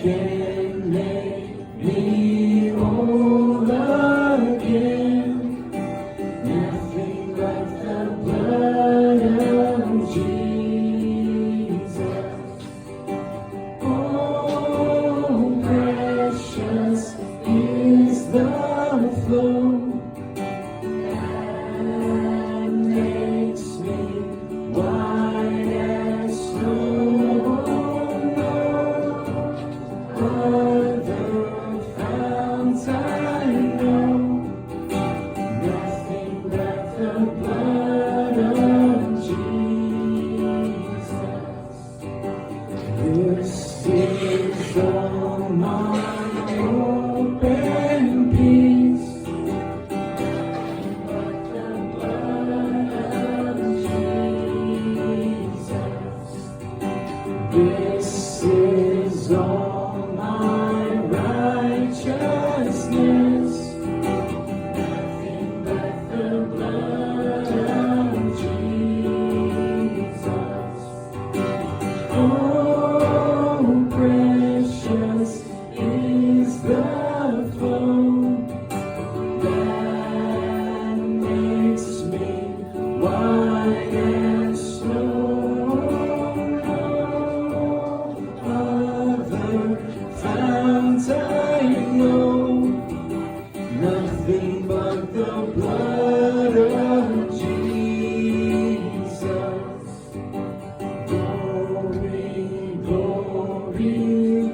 can make me whole again. Nothing but the blood of Jesus. Oh, precious is the flow that makes me white as snow. Other founts I know, nothing but the blood of Jesus. This is all my hope and peace, but the blood of Jesus. This is all my righteousness, nothing but the blood of Jesus. Oh, precious is the flow that makes me white as snow. Other founts I know, nothing but the blood of Jesus. Glory, glory,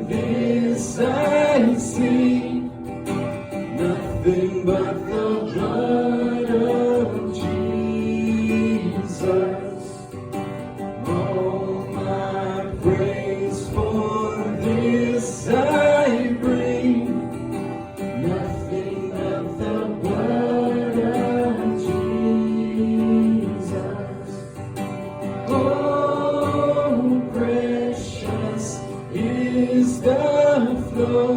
this I see, nothing but the blood of Jesus. All my praise for this I bring, nothing but the blood of Jesus. Oh, precious is the flow